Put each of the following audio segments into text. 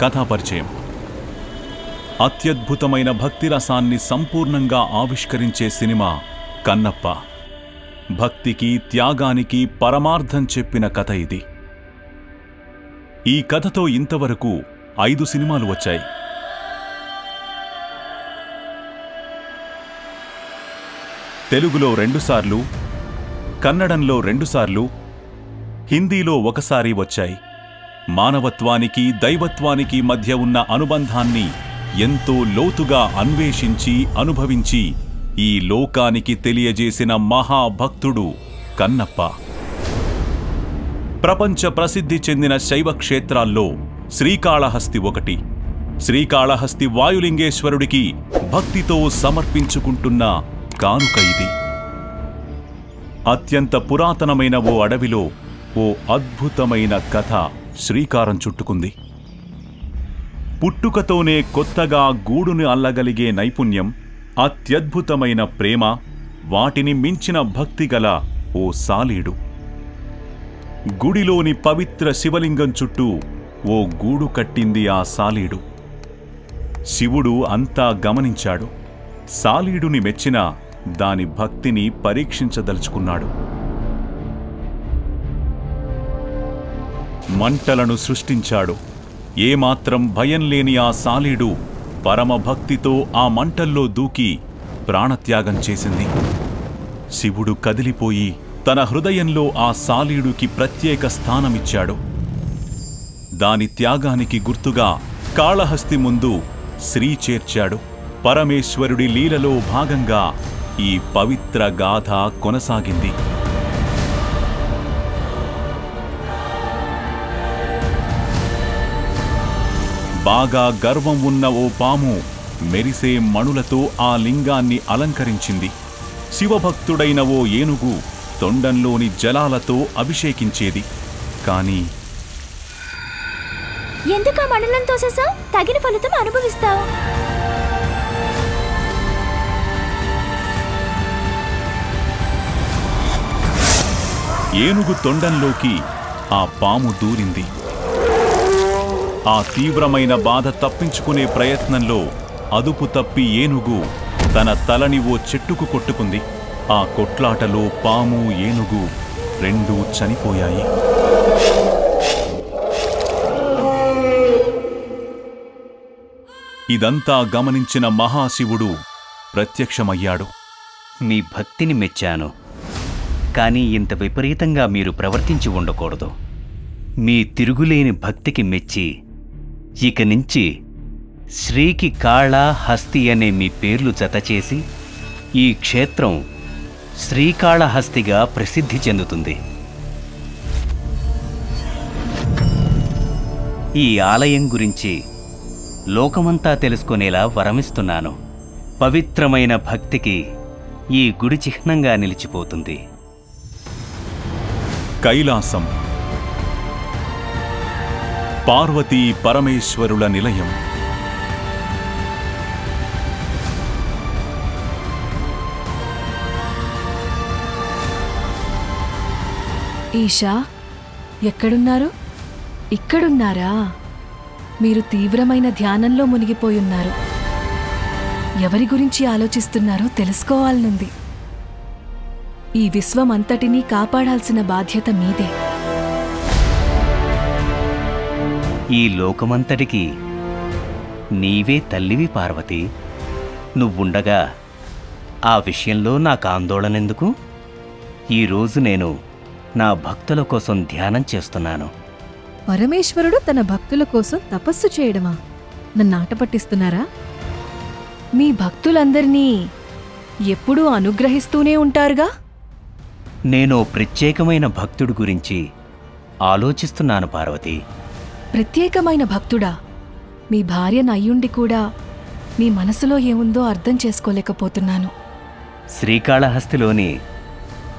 కథాపరిచయం. అత్యద్భుతమైన భక్తిరసాన్ని సంపూర్ణంగా ఆవిష్కరించే సినిమా కన్నప్ప. భక్తికి త్యాగానికి పరమార్థం చెప్పిన కథ ఇది. ఈ కథతో ఇంతవరకు 5 సినిమాలు వచ్చాయి. తెలుగులో 2 సార్లు, కన్నడంలో 2 సార్లు, హిందీలో 1 సారి వచ్చాయి. మానవత్వానికి దైవత్వానికి మధ్య ఉన్న అనుబంధాన్ని ఎంతో లోతుగా అన్వేషించి అనుభవించి ఈ లోకానికి తెలియజేసిన మహాభక్తుడు కన్నప్ప. ప్రపంచ ప్రసిద్ధి చెందిన శైవ క్షేత్రాల్లో శ్రీకాళహస్తి ఒకటి. శ్రీకాళహస్తి వాయులింగేశ్వరుడికి భక్తితో సమర్పించుకుంటున్న కానుక ఇది. అత్యంత పురాతనమైన ఓ అడవిలో ఓ అద్భుతమైన కథ శ్రీకారం చుట్టుకుంది. పుట్టుకతోనే కొత్తగా గూడుని అల్లగలిగే నైపుణ్యం, అత్యద్భుతమైన ప్రేమ, వాటిని మించిన భక్తిగల ఓ సాలీడు. గుడిలోని పవిత్ర శివలింగం చుట్టూ ఓ గూడు కట్టింది ఆ సాలీడు. శివుడు అంతా గమనించాడు. సాలీడుని మెచ్చిన దాని భక్తిని పరీక్షించదలుచుకున్నాడు. మంటలను సృష్టించాడు. ఏమాత్రం భయం లేని ఆ సాలీడు పరమభక్తితో ఆ మంటల్లో దూకి ప్రాణత్యాగం చేసింది. శివుడు కదిలిపోయి తన హృదయంలో ఆ సాలీడుకి ప్రత్యేక స్థానమిచ్చాడు. దాని త్యాగానికి గుర్తుగా కాళహస్తి ముందు శ్రీ చేర్చాడు. పరమేశ్వరుడి లీలలో భాగంగా ఈ పవిత్ర గాథ కొనసాగింది. బాగా గర్వం ఉన్న ఓ పాము మెరిసే మణులతో ఆ లింగాన్ని అలంకరించింది. శివభక్తుడైన ఓ ఏనుగు తొండంలోని జలాలతో అభిషేకించేది. కానీ ఎందుకు మణులను తోసేసావు? తగిన ఫలితం అనుభవిస్తావు. ఏనుగు తొండంలోకి ఆ పాము దూరింది. ఆ తీవ్రమైన బాధ తప్పించుకునే ప్రయత్నంలో అదుపు తప్పి ఏనుగు తన తలని ఓ చెట్టుకు కొట్టుకుంది. ఆ కొట్లాటలో పాము, ఏనుగు రెండూ చనిపోయాయి. ఇదంతా గమనించిన మహాశివుడు ప్రత్యక్షమయ్యాడు. మీ భక్తిని మెచ్చాను, కానీ ఇంత విపరీతంగా మీరు ప్రవర్తించి ఉండకూడదు. మీ తిరుగులేని భక్తికి మెచ్చి ఇక నుంచి శ్రీకి కాళ, హస్తి అనే మీ పేర్లు జతచేసి ఈ క్షేత్రం శ్రీకాళహస్తిగా ప్రసిద్ధి చెందుతుంది. ఈ ఆలయం గురించి లోకమంతా తెలుసుకునేలా వరమిస్తున్నాను. పవిత్రమైన భక్తికి ఈ గుడి చిహ్నంగా నిలిచిపోతుంది. కైలాసం, పార్వతీ పరమేశ్వరుల నిలయం. ఈషా, ఎక్కడున్నారు? ఇక్కడున్నారా? మీరు తీవ్రమైన ధ్యానంలో మునిగిపోయున్నారు. ఎవరి గురించి ఆలోచిస్తున్నారో తెలుసుకోవాలనుంది. ఈ విశ్వమంతటినీ కాపాడాల్సిన బాధ్యత మీదే. ఈ లోకమంతటికి నీవే తల్లివి పార్వతి. నువ్వుండగా ఆ విషయంలో నాకు ఆందోళనెందుకు? ఈరోజు నేను నా భక్తుల కోసం ధ్యానం చేస్తున్నాను. పరమేశ్వరుడు తన భక్తుల కోసం తపస్సు చేయడమా? నన్ను ఆట పట్టిస్తున్నారా? మీ భక్తులందరినీ ఎప్పుడూ అనుగ్రహిస్తూనే ఉంటారుగా. నేను ప్రత్యేకమైన భక్తుడి గురించి ఆలోచిస్తున్నాను పార్వతి. ప్రత్యేకమైన భక్తుడా? మీ భార్యను అయ్యుండి కూడా మీ మనసులో ఏముందో అర్థం చేసుకోలేకపోతున్నాను. శ్రీకాళహస్తిలోని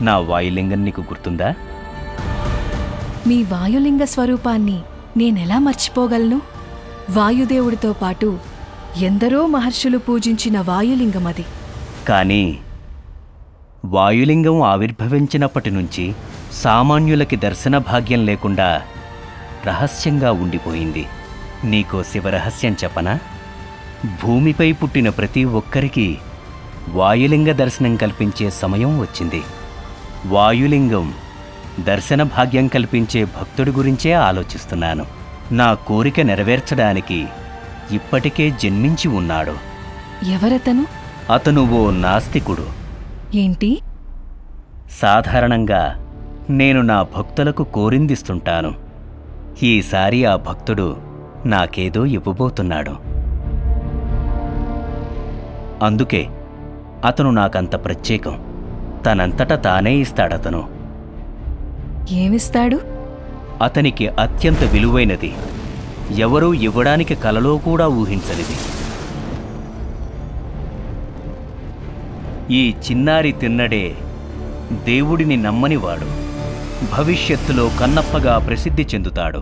నా వాయులింగం నీకు గుర్తుందా? మీ వాయులింగ స్వరూపాన్ని నేనెలా మర్చిపోగలను? వాయుదేవుడితో పాటు ఎందరో మహర్షులు పూజించిన వాయులింగమది. కానీ వాయులింగం ఆవిర్భవించినప్పటి నుంచి సామాన్యులకి దర్శన భాగ్యం లేకుండా రహస్యంగా ఉండిపోయింది. నీకో శివరహస్యం చెప్పనా? భూమిపై పుట్టిన ప్రతి ఒక్కరికి వాయులింగ దర్శనం కల్పించే సమయం వచ్చింది. వాయులింగం దర్శన భాగ్యం కల్పించే భక్తుడి గురించే ఆలోచిస్తున్నాను. నా కోరిక నెరవేర్చడానికి ఇప్పటికే జన్మించి ఉన్నాడు. ఎవరతను? అతను ఓ నాస్తికుడు. ఏంటి? సాధారణంగా నేను నా భక్తులకు కోరిందిస్తుంటాను. ఈసారి ఆ భక్తుడు నాకేదో ఇవ్వబోతున్నాడు. అందుకే అతను నాకంత ప్రత్యేకం. తనంతట తానే ఇస్తాడతను. ఏమిస్తాడు? అతనికి అత్యంత విలువైనది, ఎవరూ ఇవ్వడానికి కలలో కూడా ఊహించనిది. ఈ చిన్నారి తిన్నడే దేవుడిని నమ్మనివాడు భవిష్యత్తులో కన్నప్పగా ప్రసిద్ధి చెందుతాడు.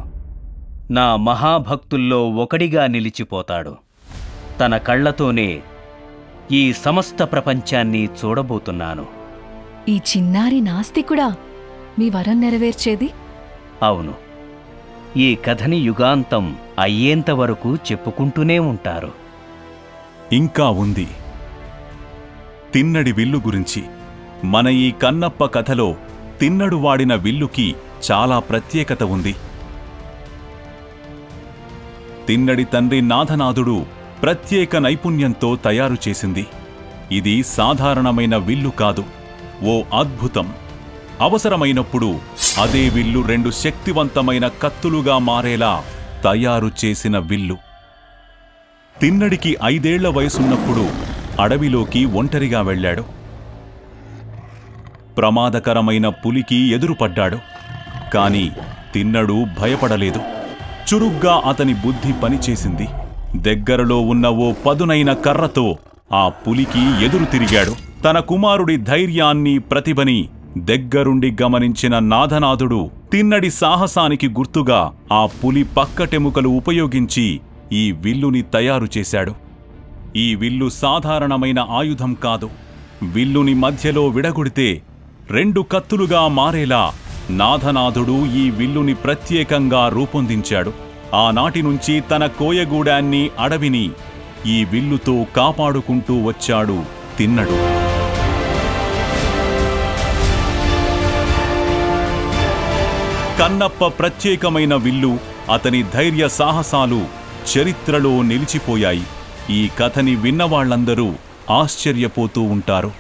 నా మహాభక్తుల్లో ఒకడిగా నిలిచిపోతాడు. తన కళ్లతోనే ఈ సమస్త ప్రపంచాన్ని చూడబోతున్నాను. ఈ చిన్నారి నాస్తికుడా మీ వరం నెరవేర్చేది? అవును. ఈ కథని యుగాంతం అయ్యేంతవరకు చెప్పుకుంటూనే ఉంటారు. ఇంకా ఉంది. తిన్నడి విల్లు గురించి. మన ఈ కన్నప్ప కథలో తిన్నడు వాడిన విల్లుకి చాలా ప్రత్యేకత ఉంది. తిన్నడి తండ్రి నాథనాథుడు ప్రత్యేక నైపుణ్యంతో తయారు చేసింది. ఇది సాధారణమైన విల్లు కాదు, ఓ అద్భుతం. అవసరమైనప్పుడు అదే విల్లు 2 శక్తివంతమైన కత్తులుగా మారేలా తయారు చేసిన విల్లు. తిన్నడికి 5 ఏళ్ల వయసున్నప్పుడు అడవిలోకి ఒంటరిగా వెళ్ళాడు. ప్రమాదకరమైన పులికి ఎదురుపడ్డాడు. కాని తిన్నడు భయపడలేదు. చురుగ్గా అతని బుద్ధి పనిచేసింది. దగ్గరలో ఉన్న ఓ పదునైన కర్రతో ఆ పులికి ఎదురు తిరిగాడు. తన కుమారుడి ధైర్యాన్ని, ప్రతిభని దగ్గరుండి గమనించిన నాథనాథుడు తిన్నడి సాహసానికి గుర్తుగా ఆ పులి పక్కటెముకలు ఉపయోగించి ఈ విల్లుని తయారు చేశాడు. ఈ విల్లు సాధారణమైన ఆయుధం కాదు. విల్లుని మధ్యలో విడగొడితే 2 కత్తులుగా మారేలా నాథనాథుడు ఈ విల్లుని ప్రత్యేకంగా రూపొందించాడు. ఆనాటి నుంచి తన కోయగూడాన్ని, అడవిని ఈ విల్లుతో కాపాడుకుంటూ వచ్చాడు తిన్నడు. కన్నప్ప ప్రత్యేకమైన విల్లు, అతని ధైర్య సాహసాలు చరిత్రలో నిలిచిపోయాయి. ఈ కథని విన్నవాళ్లందరూ ఆశ్చర్యపోతూ ఉంటారు.